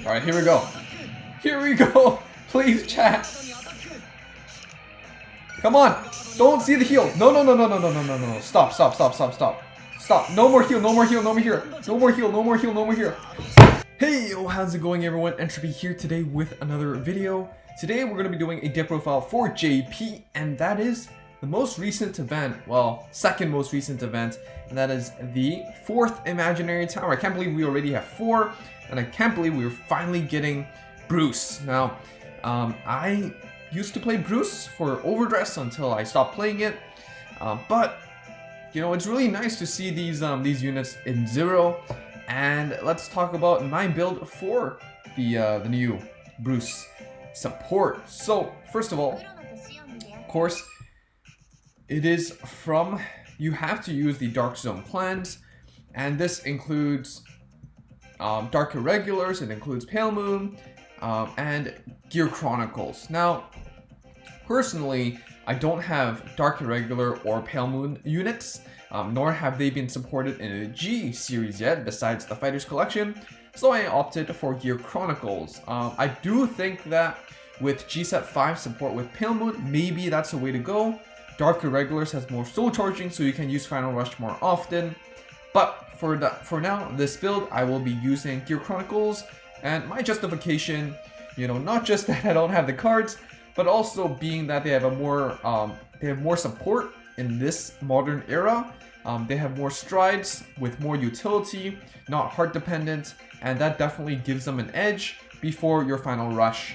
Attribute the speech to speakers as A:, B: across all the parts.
A: Alright, here we go. Here we go. Please, chat. Come on. Don't see the heal. No, no, no, no, no, no, no, no, no. Stop, stop, stop, stop, stop. Stop. No more heal, no more heal, no more heal. No more heal, no more heal, no more heal. Hey, yo, how's it going, everyone? Entropy here today with another video. Today, we're going to be doing a deck profile for JP, and that is the most recent event, well, second most recent event, and that is the 4th Imaginary Tower. I can't believe we already have 4, and I can't believe we're finally getting Bruce. Now, I used to play Bruce for Overdress until I stopped playing it, but, you know, it's really nice to see these units in 0, and let's talk about my build for the new Bruce support. So, first of all, of course, it is from, you have to use the Dark Zone plans, and this includes Dark Irregulars, it includes Pale Moon, and Gear Chronicles. Now, personally, I don't have Dark Irregular or Pale Moon units, nor have they been supported in a G series yet, besides the Fighters Collection, so I opted for Gear Chronicles. I do think that with G-Set 5 support with Pale Moon, maybe that's a way to go. Dark Irregulars has more soul charging, so you can use Final Rush more often. But for now, this build, I will be using Gear Chronicles, and my justification, you know, not just that I don't have the cards, but also being that they have more support in this modern era. They have more strides with more utility, not heart dependent, and that definitely gives them an edge before your Final Rush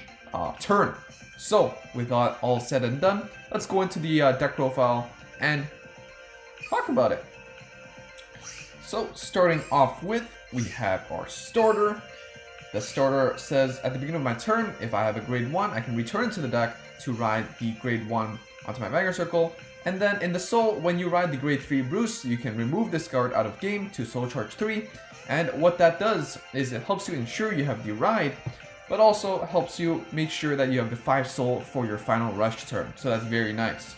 A: turn. So, with that all said and done, let's go into the deck profile and talk about it. So, starting off with, we have our starter. The starter says, at the beginning of my turn, if I have a grade 1, I can return to the deck to ride the grade 1 onto my Vanguard circle. And then in the soul, when you ride the grade 3 Bruce, you can remove this card out of game to soul charge 3. And what that does is it helps you ensure you have the ride, but also helps you make sure that you have the 5 soul for your Final Rush turn. So that's very nice.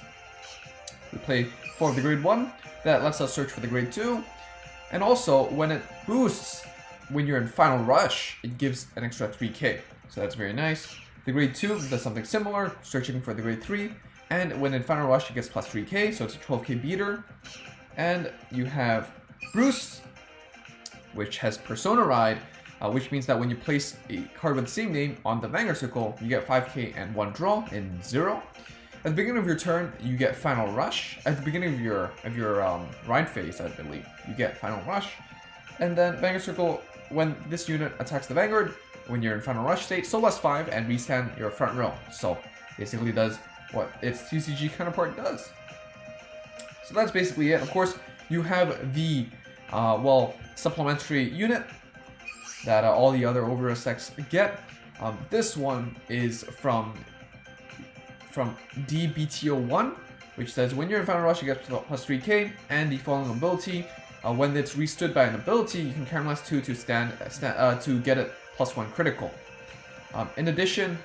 A: We play 4 of the grade 1, that lets us search for the grade 2. And also, when it boosts, when you're in Final Rush, it gives an extra 3k. So that's very nice. The grade 2 does something similar, searching for the grade 3. And when in Final Rush, it gets plus 3k, so it's a 12k beater. And you have Bruce, which has Persona Ride, which means that when you place a card with the same name on the Vanguard circle, you get 5k and 1 draw in 0. At the beginning of your turn, you get Final Rush. At the beginning of your ride phase, I believe, you get Final Rush. And then Vanguard circle, when this unit attacks the Vanguard, when you're in Final Rush state, so plus 5 and restand your front row. So basically does what its TCG counterpart does. So that's basically it. Of course, you have the well, supplementary unit that all the other Overdress decks get. This one is from DBTO1, which says when you're in Final Rush, you get plus 3k, and the following ability, when it's restood by an ability, you can caramelize 2 to get it plus 1 critical. In addition,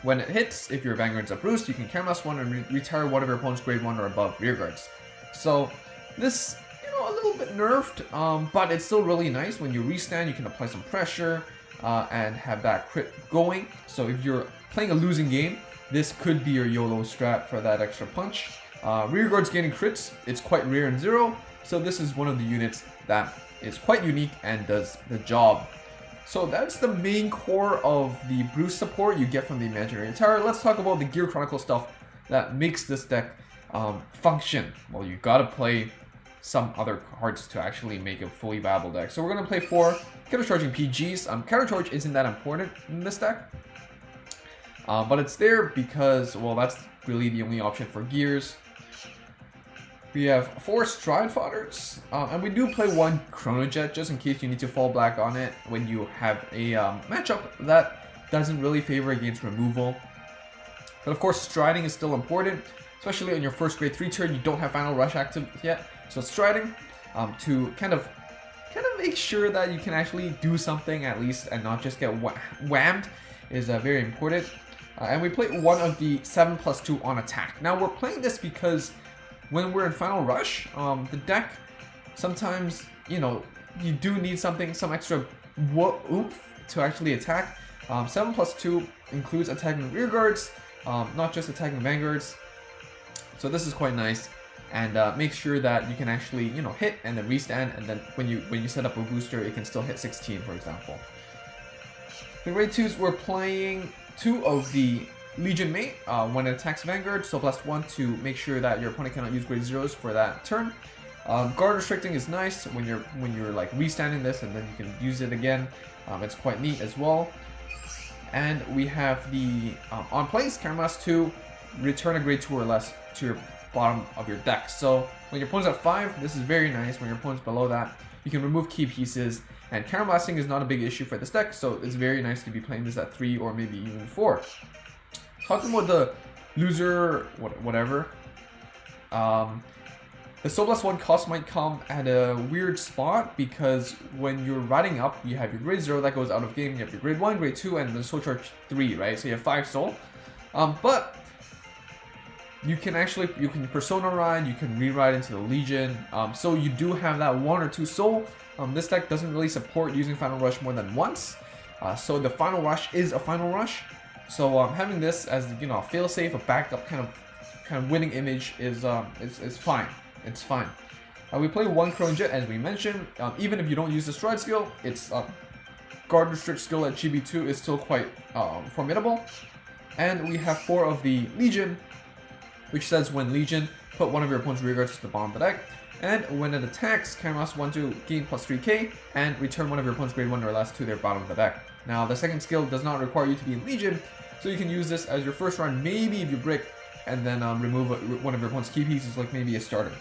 A: when it hits, if your Vanguard's a Bruce, you can caramelize 1 and retire one of your opponent's grade 1 or above rearguards. So this, you know, a little bit nerfed, but it's still really nice. When you restand, you can apply some pressure and have that crit going. So if you're playing a losing game, this could be your YOLO strat for that extra punch. Rearguards gaining crits, it's quite rare in 0, so this is one of the units that is quite unique and does the job. So that's the main core of the Bruce support you get from the Imaginary Tower. Let's talk about the Gear Chronicle stuff that makes this deck function. Well, you gotta play some other cards to actually make a fully viable deck. So we're gonna play 4 counter-charging PGs. Counter-charge isn't that important in this deck, but it's there because, well, that's really the only option for gears. We have 4 Stride Fodders, and we do play 1 Chrono Jet just in case you need to fall back on it when you have a matchup that doesn't really favor against removal. But of course, striding is still important, especially on your first grade 3 turn. You don't have Final Rush active yet, so striding to kind of make sure that you can actually do something at least and not just get whammed is very important. And we play 1 of the 7+2 on attack. Now we're playing this because when we're in Final Rush, the deck sometimes, you know, you do need something, some extra to actually attack. 7+2 includes attacking rear guards, not just attacking vanguards. So this is quite nice, and make sure that you can actually hit and then restand, and then when you set up a booster, it can still hit 16, for example. The grade 2s, we're playing 2 of the Legion mate when it attacks Vanguard, so +1 to make sure that your opponent cannot use grade 0s for that turn. Guard restricting is nice when you're like restanding this, and then you can use it again. It's quite neat as well. And we have the on plays, Camera's 2, return a grade 2 or less to your bottom of your deck. So when your opponent's at 5, this is very nice. When your opponent's below that, you can remove key pieces, and camera blasting is not a big issue for this deck, so it's very nice to be playing this at 3 or maybe even 4. Talking about the loser, whatever, the Soul Blast 1 cost might come at a weird spot, because when you're riding up, you have your grade 0 that goes out of game, you have your grade 1, grade 2, and the Soul Charge 3, right? So you have 5 soul. But you can Persona ride, you can re-ride into the Legion, so you do have that 1 or 2 soul. This deck doesn't really support using Final Rush more than once, so the Final Rush is a Final Rush. So having this as a fail-safe, a backup kind of winning image is fine. It's fine. We play 1 Chrono Jet, as we mentioned. Even if you don't use the Stride skill, its guard restrict skill at GB2 is still quite formidable. And we have 4 of the Legion, which says when Legion, put one of your opponent's rear guards to the bottom of the deck. And when it attacks, Camera's 1 to gain +3k, and return one of your opponent's grade 1 or less to their bottom of the deck. Now, the second skill does not require you to be in Legion, so you can use this as your first run, maybe if you brick, and then remove one of your opponent's key pieces, like maybe a starter.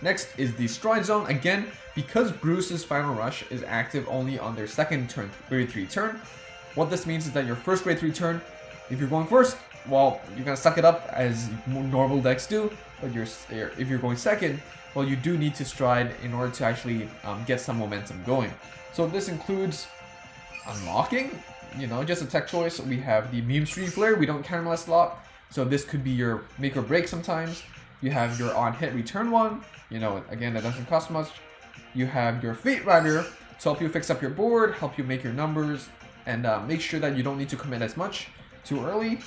A: Next is the Stride Zone. Again, because Bruce's Final Rush is active only on their second turn, grade 3 turn, what this means is that your first grade 3 turn, if you're going first, well, you're gonna suck it up as normal decks do, but if you're going second, well, you do need to stride in order to actually get some momentum going. So this includes unlocking, just a tech choice. We have the Meme Street Flare, we don't counterblast a lot, so this could be your make or break sometimes. You have your on hit return one, again, that doesn't cost much. You have your Fate Rider to help you fix up your board, help you make your numbers, and make sure that you don't need to commit as much too early.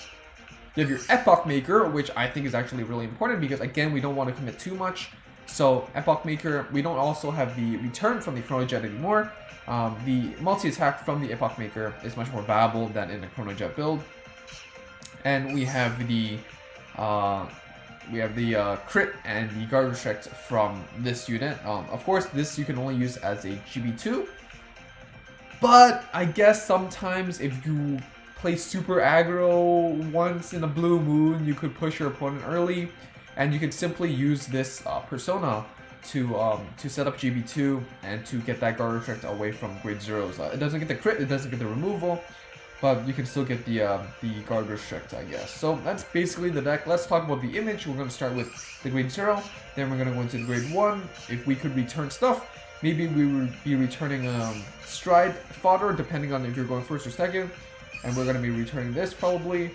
A: You have your Epoch Maker, which I think is actually really important, because again, we don't want to commit too much. So Epoch Maker, we don't also have the return from the Chrono Jet anymore. The multi-attack from the Epoch Maker is much more valuable than in the Chrono Jet build. And we have the crit and the guard restrict from this unit. Of course, this you can only use as a GB2, but I guess sometimes if you play super aggro once in a blue moon, you could push your opponent early, and you could simply use this persona to set up GB2 and to get that guard restrict away from grade 0s. It doesn't get the crit, it doesn't get the removal, but you can still get the guard restrict, I guess. So that's basically the deck. Let's talk about the image. We're going to start with the grade 0, then we're going to go into the grade 1. If we could return stuff, maybe we would be returning stride fodder, depending on if you're going first or second, and we're going to be returning this probably.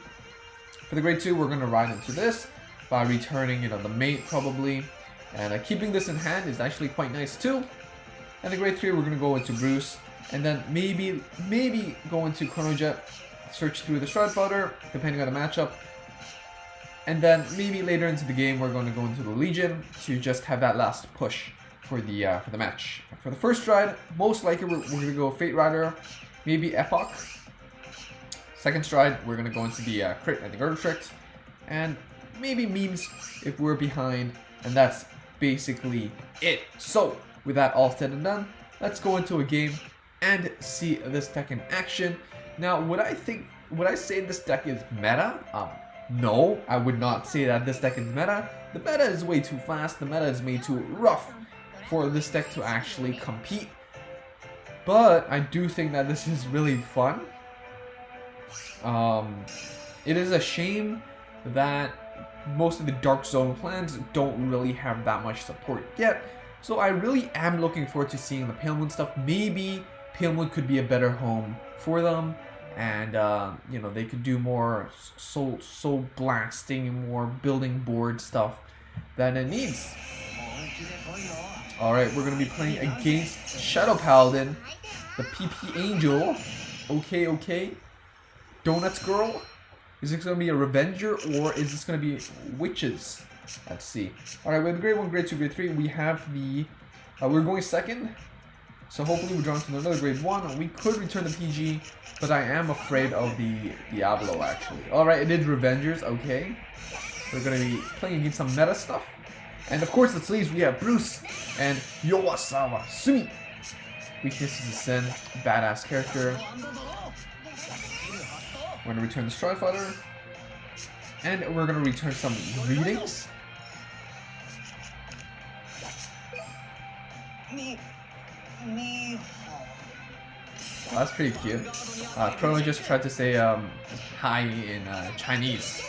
A: For the grade 2, we're going to ride into this by returning the mate probably, and keeping this in hand is actually quite nice too. And the grade 3, we're going to go into Bruce, and then maybe go into Chrono Jet, search through the Stride Fodder, depending on the matchup. And then maybe later into the game, we're going to go into the Legion to just have that last push for the match. For the first stride, most likely we're going to go Fate Rider, maybe Epoch. Second stride, we're going to go into the crit and the guard restrict, and maybe memes if we're behind, and that's basically it. So with that all said and done, let's go into a game and see this deck in action. Now, would I say this deck is meta? No, I would not say that this deck is meta. The meta is way too fast, the meta is way too rough for this deck to actually compete. But I do think that this is really fun. It is a shame that most of the Dark Zone plans don't really have that much support yet. So I really am looking forward to seeing the Pale Moon stuff. Maybe Pale Moon could be a better home for them, and they could do more soul blasting, more building board stuff than it needs. Alright, we're going to be playing against Shadow Paladin. The PP Angel. Okay, okay. Donuts Girl. Is this going to be a Revenger or is this going to be Witches? Let's see. Alright, with grade 1, grade 2, grade 3, we have the... we're going second. So hopefully we're drawn to another grade 1. We could return the PG, but I am afraid of the Diablo actually. Alright, it is Revengers, okay. We're going to be playing against some meta stuff. And of course the sleeves, we have Bruce and Yowasawa Sumi. Weakness is a sin, badass character. We're going to return the Stride Fighter. And we're going to return some Greetings. Oh, that's pretty cute. Crow just tried to say hi in Chinese.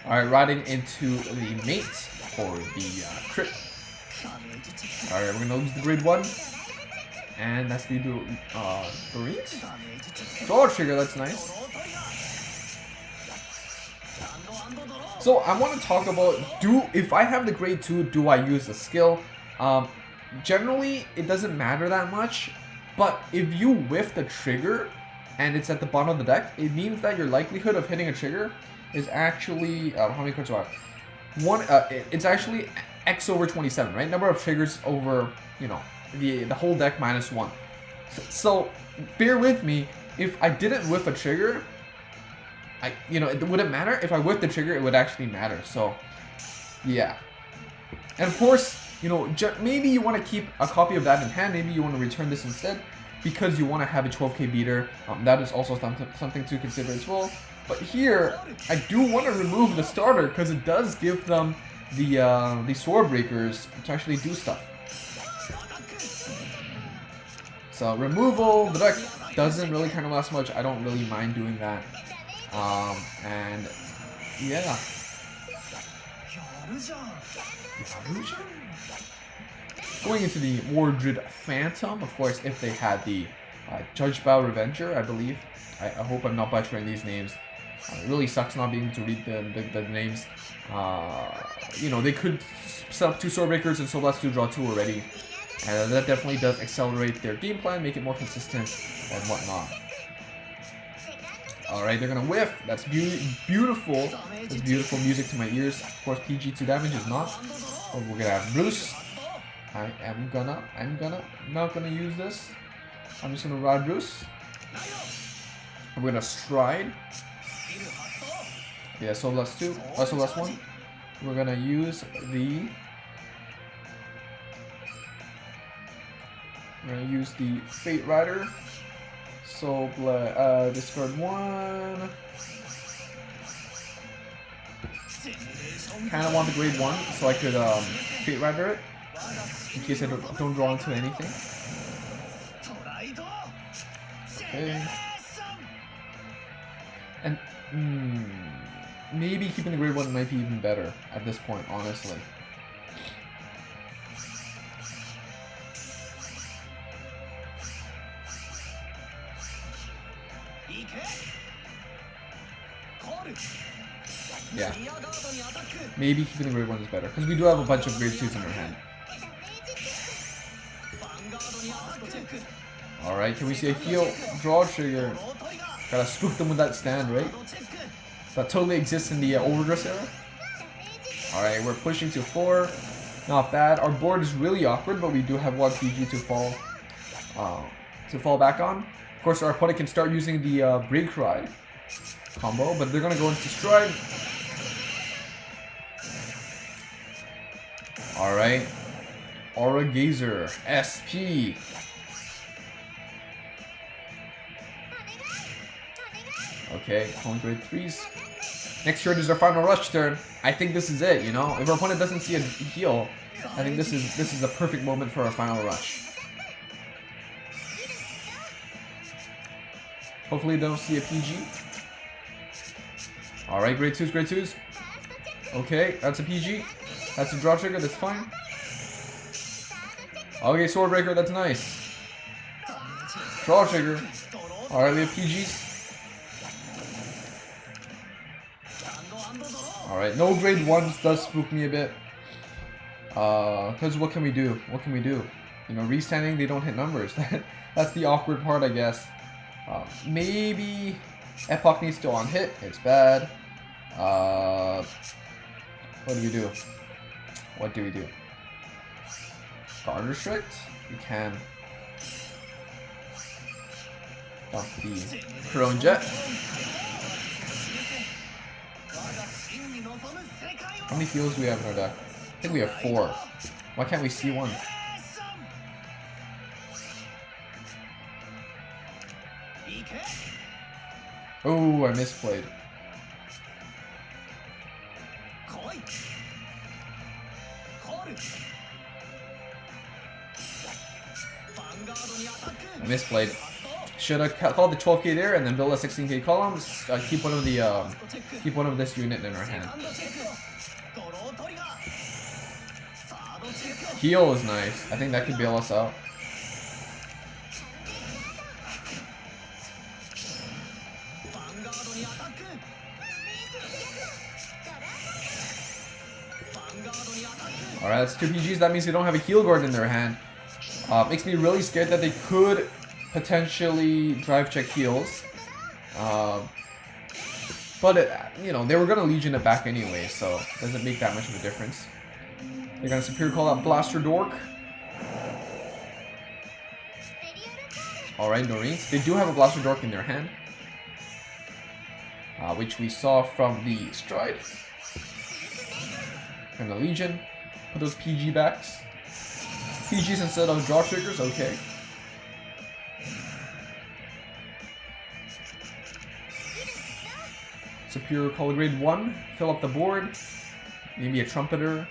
A: Alright, riding into the mate for the crit. Alright, we're gonna lose the grade 1. And that's the Dorit. Draw trigger, that's nice. So I want to talk about if I have the grade 2, do I use the skill? Generally, it doesn't matter that much. But if you whiff the trigger and it's at the bottom of the deck, it means that your likelihood of hitting a trigger is actually how many cards do I have? It's actually X over 27, right? Number of triggers over, you know, the whole deck minus 1. So bear with me. If I didn't whiff a trigger, it wouldn't matter. If I whiffed the trigger, it would actually matter. So yeah. And of course, you know, maybe you want to keep a copy of that in hand. Maybe you want to return this instead because you want to have a 12k beater. That is also something to consider as well. But here, I do want to remove the starter because it does give them the sword breakers to actually do stuff. So removal, the deck doesn't really kind of last much. I don't really mind doing that. And yeah. Going into the Mordred Phantom, of course, if they had the Judge Bao Revenger, I believe. I hope I'm not butchering these names. It really sucks not being able to read the names. You know, they could set up 2 sword breakers and so let's do draw 2 already. And that definitely does accelerate their game plan, make it more consistent and whatnot. Alright, they're gonna whiff. That's beautiful. That's beautiful music to my ears. Of course, PG2 damage is not. Oh, we're gonna have Bruce. I'm not gonna use this. I'm just gonna ride Bruce. I'm gonna stride. Yeah, so last 2. Also last 1. We're gonna use the. We're gonna use the Fate Rider. So discard 1. Kind of want the grade 1 so I could Fate Rider it in case I don't draw into anything. Okay. And maybe keeping the grade 1 might be even better at this point, honestly. Yeah. Maybe keeping the grade 1 is better because we do have a bunch of grade 2s in our hand. Alright, can we see a heal draw trigger? Gotta spook them with that stand, right? That totally exists in the overdress era. Alright, we're pushing to 4. Not bad. Our board is really awkward, but we do have 1 PG to fall back on. Of course, our opponent can start using the break ride combo, but they're gonna go into stride. Alright. Aura Gazer SP. Okay, home grade 3s. Next turn is our final rush turn. I think this is it, you know? If our opponent doesn't see a heal, I think this is the perfect moment for our final rush. Hopefully they don't see a PG. Alright, grade 2s, grade 2s. Okay, that's a PG. That's a draw trigger, that's fine. Okay, sword breaker, that's nice. Draw trigger. Alright, we have PGs. Alright, no grade 1s does spook me a bit. Because what can we do? What can we do? You know, restanding, they don't hit numbers. That's the awkward part, I guess. Maybe Epoch needs to on-hit. It's bad. What do we do? What do we do? Guard Restrict? We can dump the Prone Jet. How many heals do we have in our deck? I think we have 4. Why can't we see one? Oh, I misplayed. I misplayed. Should have called the 12k there and then build a 16k column. Keep one of the keep one of this unit in our hand. Heal is nice. I think that could bail us out. Alright, that's 2 PGs. That means they don't have a heal guard in their hand. Makes me really scared that they could potentially drive check heals. But, you know, they were going to Legion it back anyway, so it doesn't make that much of a difference. They're going to Superior call out Blaster Dork. Alright, Noreen. They do have a Blaster Dork in their hand. Which we saw from the Stride. And the Legion. Put those PG backs. PGs instead of draw triggers, okay. Superior Color Grade 1. Fill up the board. Maybe a Trumpeter.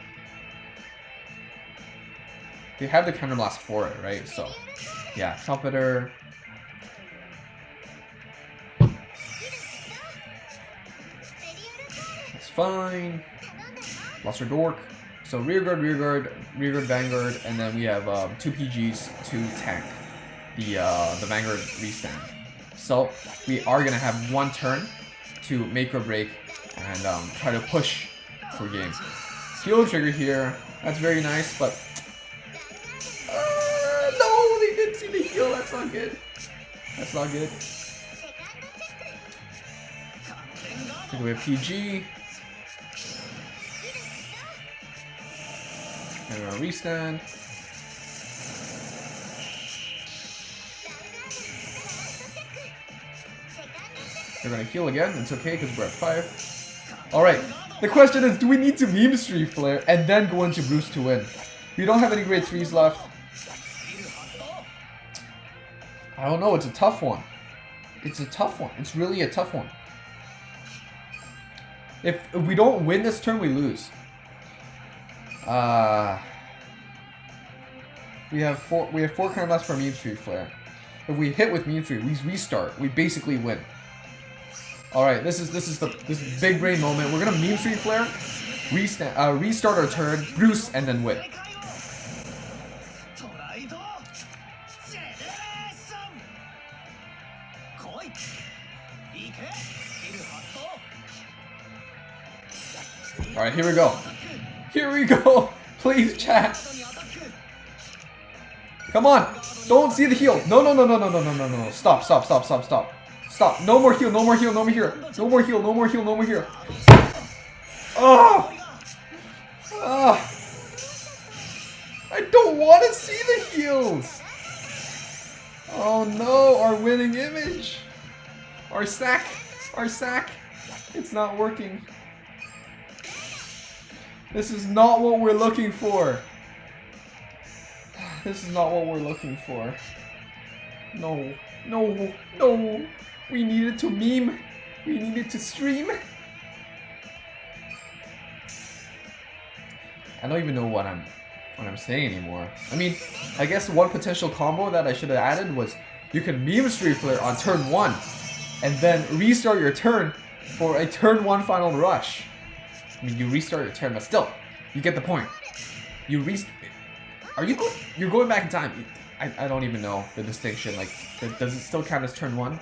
A: They have the Counterblast for it, right? So, yeah, Trumpeter. That's fine. Blaster Dork. So Rearguard, Vanguard, and then we have 2 PGs to tank the Vanguard restand. So we are gonna have 1 turn to make or break and try to push for game. Heal trigger here. That's very nice, but no, they didn't see the heal. That's not good. That's not good. Take away a PG. And our restand. They're gonna heal again. It's okay because we're at 5. Alright. The question is, do we need to meme Street Flare and then go into Bruce to win? We don't have any grade 3s left. I don't know. It's a tough one. It's a tough one. It's really a tough one. If we don't win this turn, we lose. We have 4 counterblast for Meme Street Flare. If we hit with Meme Street, we restart. We basically win. Alright, this is big brain moment. We're gonna Meme Street Flare, restart our turn, Bruce, and then win. Alright, here we go. Here we go. Please, chat. Come on. Don't see the heal. No. Stop. Stop. No more heal. No more heal. No more heal. Oh. I don't want to see the heals. Oh no, our winning image. Our sack. It's not working. This is not what we're looking for. No. We needed to meme. We needed to stream. I don't even know what I'm saying anymore. I mean, I guess one potential combo that I should have added was you can meme Street Flare on turn 1 and then restart your turn for a turn 1 final rush. I mean, you restart your turn, but still, you get the point. You're going back in time. I don't even know the distinction. Like, does it still count as turn 1?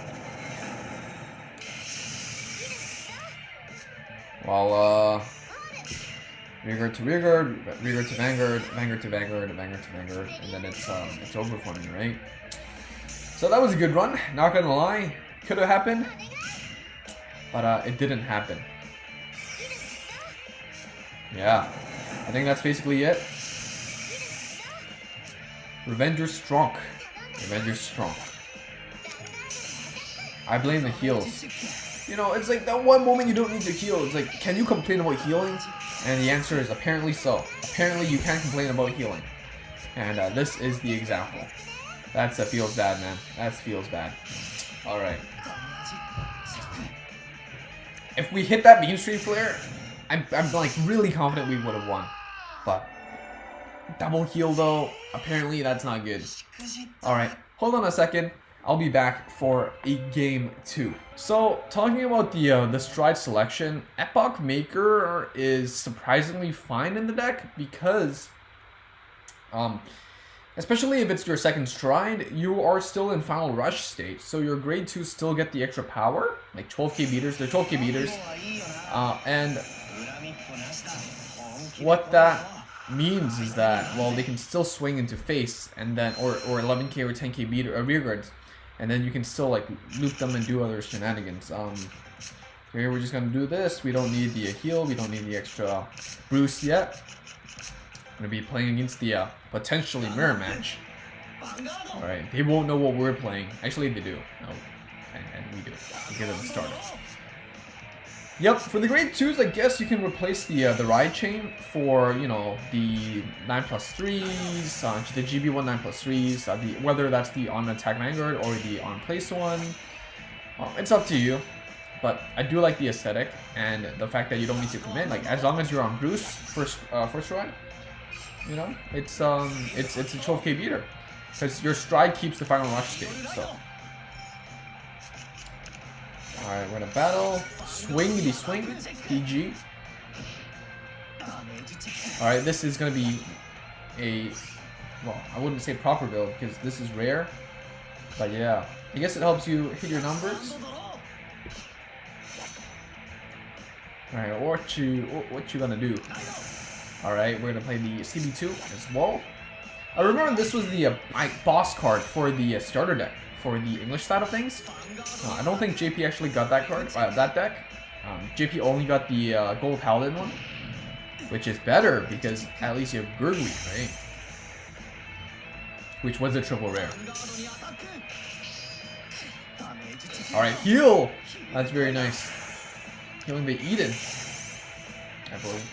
A: Well, Vanguard to Vanguard, Vanguard to Vanguard, Vanguard to Vanguard, Vanguard to Vanguard, and then it's over for me, right? So that was a good run, not gonna lie. Could have happened, but it didn't happen. Yeah, I think that's basically it. Revenger's strong. Revenger's strong. I blame the heals. You know, it's like that one moment you don't need to heal. It's like, can you complain about healing? And the answer is apparently so. Apparently you can't complain about healing. And this is the example. That feels bad, man. That feels bad. Alright. If we hit that Beam Street Flare, I'm like really confident we would have won. But double heal though, apparently that's not good. Alright, hold on a second. I'll be back for a game 2. So, talking about the stride selection, Epoch Maker is surprisingly fine in the deck because, especially if it's your second stride, you are still in final rush state. So your grade 2 still get the extra power, like 12k beaters. They're 12k beaters, and what that means is that, well, they can still swing into face and then or 11k or 10k beater rear guards. And then you can still like loop them and do other shenanigans. Here we're just gonna do this. We don't need the heal. We don't need the extra boost yet. I'm gonna be playing against the potentially mirror match. All right, they won't know what we're playing. Actually, they do. No, and we do. We get them started. Yep, for the grade 2s, I guess you can replace the ride chain for, you know, the 9+3s, the GB1 9+3s, whether that's the on attack Vanguard or the on place one. It's up to you, but I do like the aesthetic and the fact that you don't need to commit. Like, as long as you're on Bruce first ride, you know, it's a 12k beater because your stride keeps the final rush state. So. Alright, we're gonna battle. Swingity swing. PG. Alright, this is gonna be a, well, I wouldn't say proper build because this is rare. But yeah, I guess it helps you hit your numbers. Alright, what you gonna do? Alright, we're gonna play the CB2 as well. I remember this was the boss card for the starter deck. For the English side of things, I don't think JP actually got that card, that deck. JP only got the Gold Paladin one, which is better because at least you have Gurgly, right? Which was a triple rare. Alright, heal! That's very nice. Healing the Eden, I believe.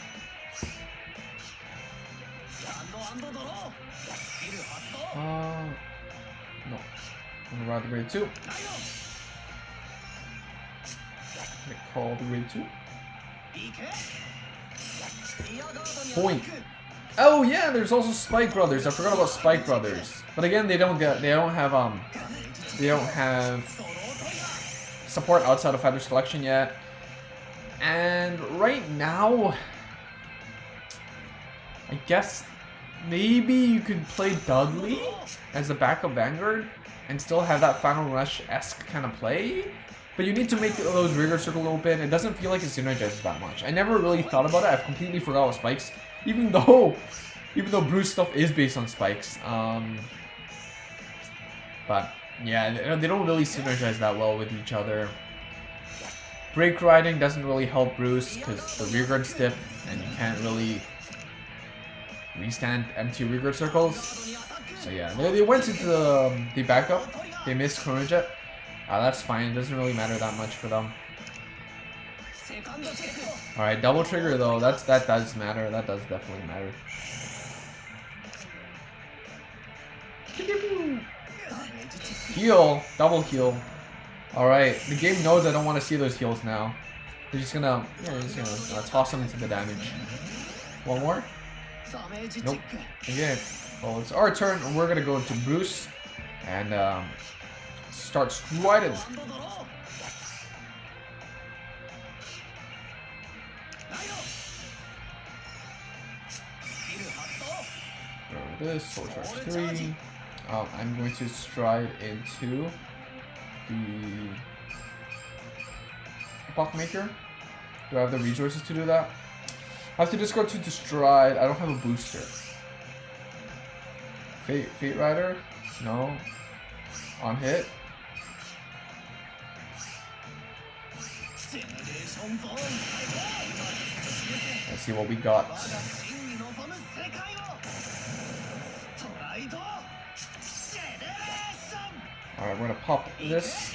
A: No. I'm gonna ride the grade 2. Call the grade 2. Point. Oh yeah, there's also Spike Brothers. I forgot about Spike Brothers. But again, they don't have support outside of Feather's collection yet. And right now, I guess maybe you could play Dudley as a backup Vanguard and still have that Final Rush-esque kind of play. But you need to make those rigor circle open. It doesn't feel like it synergizes that much. I never really thought about it. I've completely forgot about spikes. Even though Bruce stuff is based on spikes. But yeah, they don't really synergize that well with each other. Break riding doesn't really help Bruce because the rear guard's stiff and you can't really restand empty rear guard circles. So yeah, they went into the backup. They missed Chrono Jet. That's fine. It doesn't really matter that much for them. All right, double trigger though. That does matter. That does definitely matter. Heal, double heal. All right, the game knows I don't want to see those heals now. They're just gonna toss them into the damage. One more. Nope. Okay. Well, it's our turn, and we're gonna go into Bruce and start striding. This soul charge 3. I'm going to stride into the Epoch Maker Do I have the resources to do that? I have to discard 2 to stride. I don't have a booster. Fate Rider? No. On hit? Let's see what we got. Alright, we're gonna pop this.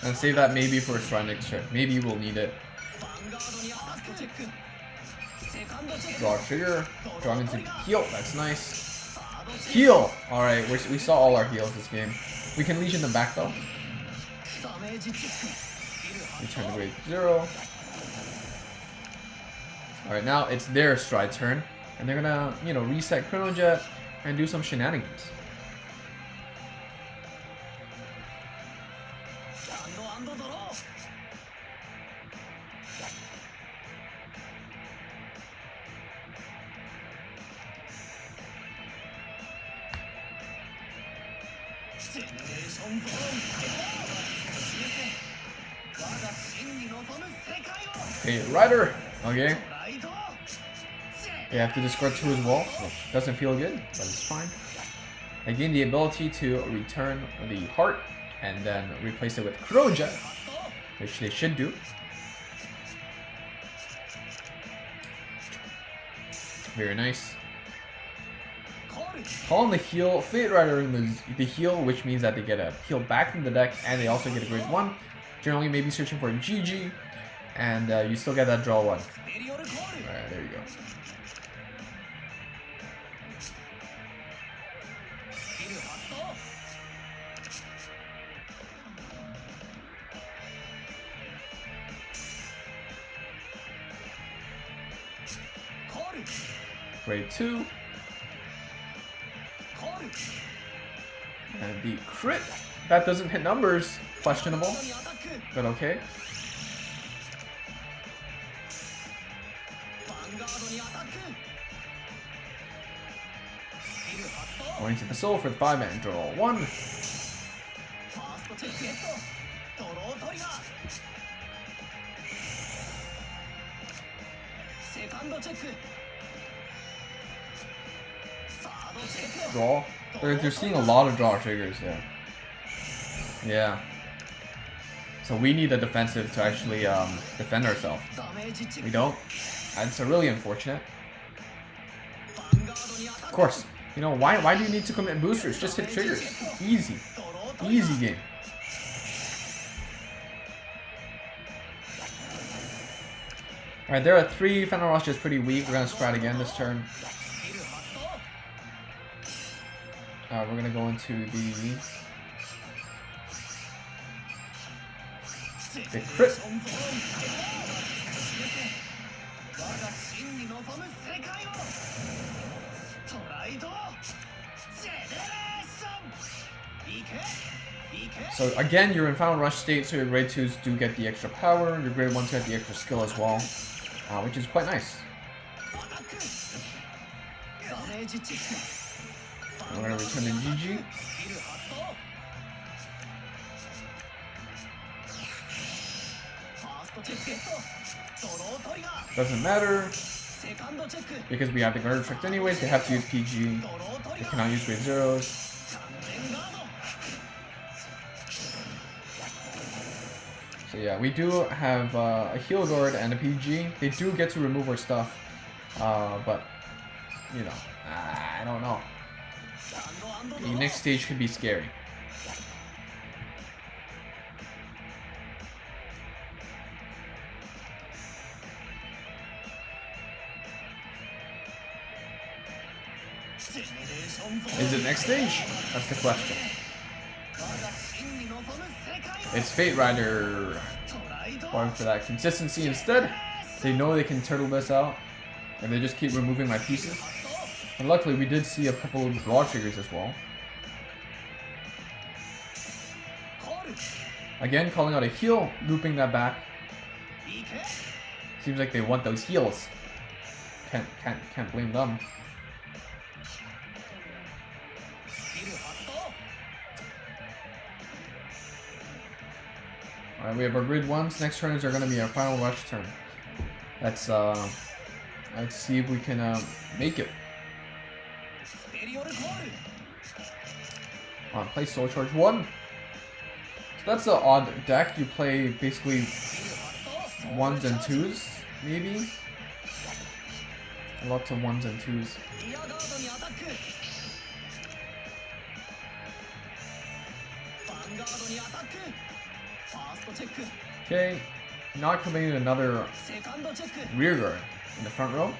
A: And save that maybe for a stride next turn. Maybe we'll need it. Draw a trigger. Draw into heal. That's nice. Heal! Alright, we saw all our heals this game. We can Legion them back though. Return to grade 0. Alright, now it's their stride turn. And they're gonna, you know, reset Chrono Jet and do some shenanigans. Okay, Rider. Okay. They have to discard 2 as well, which doesn't feel good, but it's fine. They gain the ability to return the heart and then replace it with Chrono Jet, which they should do. Very nice. Call on the heal, Fate Rider in the heal, which means that they get a heal back in the deck, and they also get a grade 1. Generally, maybe searching for a GG, and you still get that draw 1. Alright, there you go. Grade 2. And the crit. That doesn't hit numbers. Questionable. But okay. Going to the soul for the 5-man draw 1. Draw. They're seeing a lot of draw triggers, yeah. Yeah. So we need a defensive to actually defend ourselves. We don't. It's really unfortunate. Of course. You know, why do you need to commit boosters? Just hit triggers. Easy. Easy game. Alright, there are 3. Final Rush is pretty weak. We're gonna strat again this turn. We're gonna go into the crit. So again, you're in Final Rush state, so your grade 2s do get the extra power, your grade 1s get the extra skill as well, which is quite nice. We're going to return to GG. Doesn't matter, because we have the guard effect anyways. They have to use PG. They cannot use grade 0s. So yeah, we do have a heal guard and a PG. They do get to remove our stuff, but you know, I don't know. The next stage could be scary. Is it next stage? That's the question. It's Fate Rider going for that consistency instead. They know they can turtle this out, and they just keep removing my pieces. And luckily, we did see a couple of draw triggers as well. Again, calling out a heal, looping that back. Seems like they want those heals. Can't blame them. Alright, we have our grid ones. Next turns are going to be our final rush turn. Let's see if we can make it. Play Soul Charge 1. So that's an odd deck. You play basically 1s and 2s, maybe. Lots of 1s and 2s. Okay, not committing another rear guard in the front row.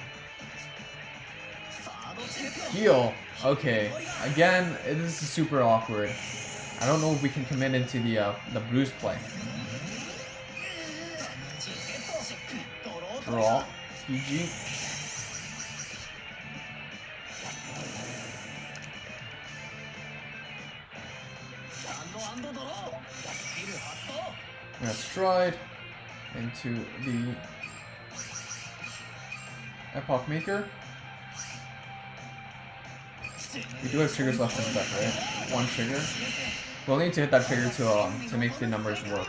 A: Heal. Okay, again, this is super awkward. I don't know if we can commit into the bruise play. Draw. PG. I'm gonna stride into the Epoch Maker. We do have triggers left in the deck, right? One trigger. We'll need to hit that trigger to make the numbers work,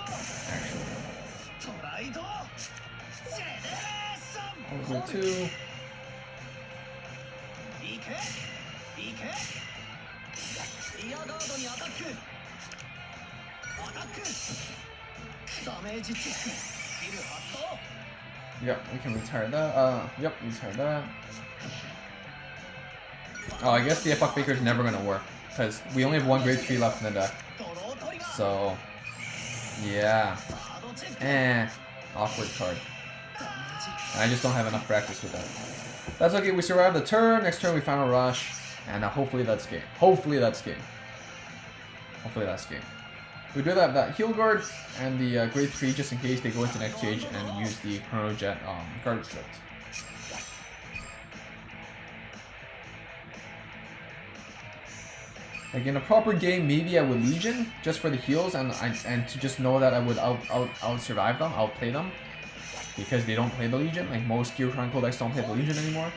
A: actually. Over 2. Yep, we can retire that. Yep, retire that. Oh, I guess the Epoch Maker is never gonna work because we only have one grade 3 left in the deck. So, yeah. Awkward card. And I just don't have enough practice with that. That's okay. We survived the turn. Next turn we final rush, and hopefully that's game. Hopefully that's game. Hopefully that's game. We do have that heal guard and the grade 3 just in case they go into next stage and use the Chrono Jet guard restrict. Like in a proper game, maybe I would Legion just for the heals and to just know that I would out survive them, outplay them, because they don't play the Legion. Like most Gear Chronicle decks don't play the Legion anymore.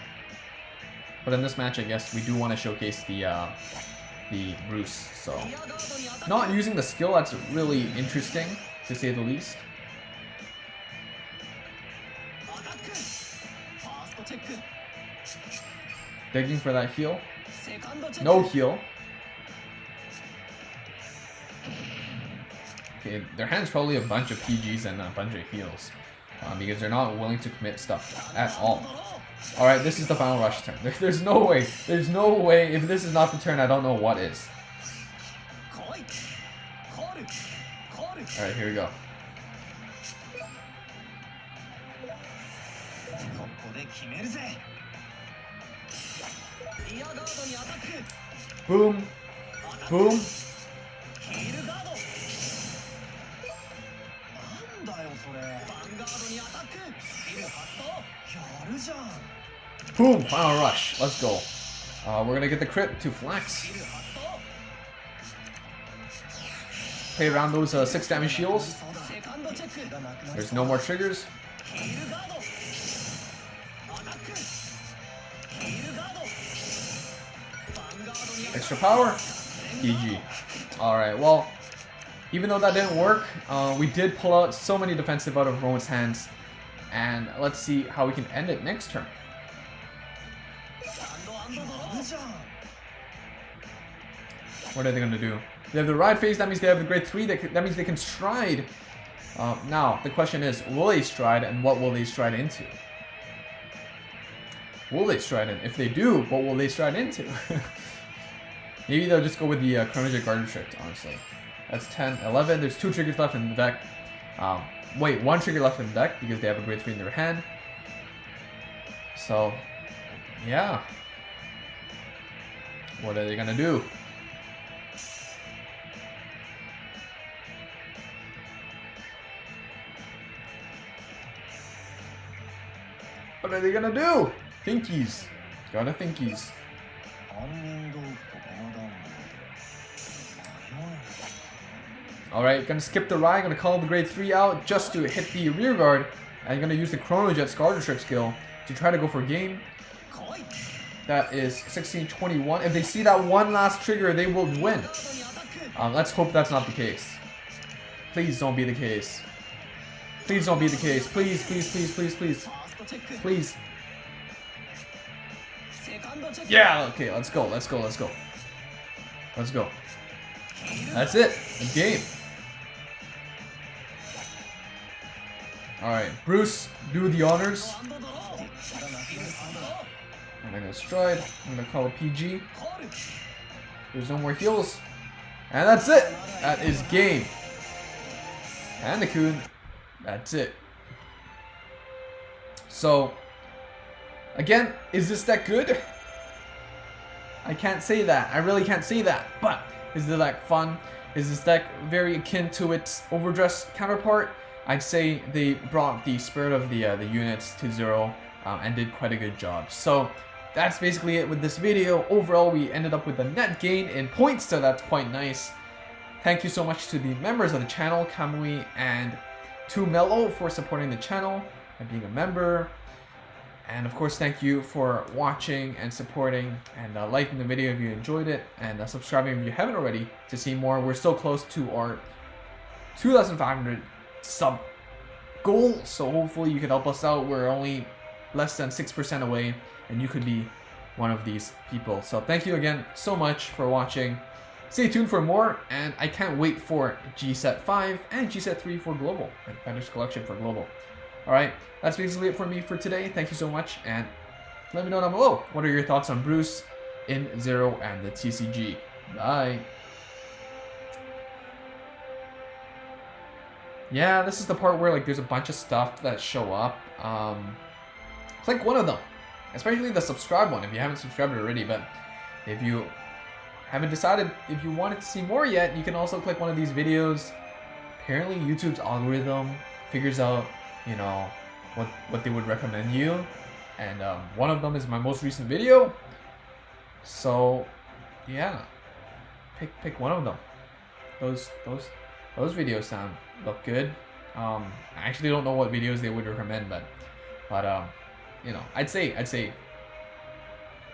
A: But in this match, I guess we do want to showcase the Bruce. So not using the skill, that's really interesting to say the least. Digging for that heal. No heal. Okay, their hand's probably a bunch of PGs and a bunch of heals. Because they're not willing to commit stuff at all. Alright, this is the final rush turn. There's no way. There's no way. If this is not the turn, I don't know what is. Alright, here we go. Boom. Boom. Boom! Final rush. Let's go. We're gonna get the crit to flex. Play around those 6 damage shields. There's no more triggers. Extra power. GG. Alright, well, even though that didn't work, we did pull out so many defensive out of Rowan's hands. And let's see how we can end it next turn. What are they going to do? They have the ride phase, that means they have the grade 3, that means they can stride. Now, the question is, will they stride and what will they stride into? Will they stride in? If they do, what will they stride into? Maybe they'll just go with the Chrono Jet guard restrict, honestly. That's 10, 11. There's 2 triggers left in the deck. Wait, 1 trigger left in the deck because they have a grade 3 in their hand. So, yeah. What are they gonna do? What are they gonna do? Thinkies. Gotta thinkies. Alright, gonna skip the ride, gonna call the grade 3 out just to hit the rear guard. And gonna use the Chrono Jet guard restrict skill to try to go for game. That is 16-21. If they see that one last trigger, they will win. Let's hope that's not the case. Please don't be the case. Please don't be the case. Please, please, please, please, please. Please. Yeah, okay, let's go, let's go, let's go. Let's go. That's it. The game. Alright, Bruce, do the honors. I'm gonna stride. I'm gonna call it PG. There's no more heals. And that's it. That is game. And the Coon. That's it. So, again, is this deck good? I can't say that. I really can't say that. But is the deck fun? Is this deck very akin to its overdress counterpart? I'd say they brought the spirit of the units to 0 and did quite a good job. So that's basically it with this video. Overall, we ended up with a net gain in points, so that's quite nice. Thank you so much to the members of the channel, Kamui and 2Mellow, for supporting the channel and being a member. And of course, thank you for watching and supporting and liking the video if you enjoyed it, and subscribing if you haven't already to see more. We're so close to our 2,500 sub goal, so hopefully you can help us out. We're only less than 6% away, and you could be one of these people. So thank you again so much for watching. Stay tuned for more, and I can't wait for G-Set 5 and G-Set 3 for Global, and Fighters Collection for Global. Alright, that's basically it for me for today. Thank you so much, and let me know down below. What are your thoughts on Bruce in 0 and the TCG? Bye. Yeah, this is the part where like there's a bunch of stuff that show up. Click one of them, especially the subscribe one if you haven't subscribed already. But if you haven't decided if you wanted to see more yet, you can also click one of these videos. Apparently YouTube's algorithm figures out, you know, what they would recommend you, and one of them is my most recent video. So yeah, pick one of them. Those videos look good. I actually don't know what videos they would recommend, but you know, I'd say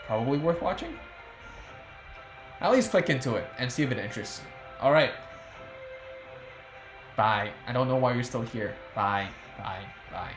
A: probably worth watching. At least click into it and see if it interests you. All right. Bye. I don't know why you're still here. Bye. Bye. Bye.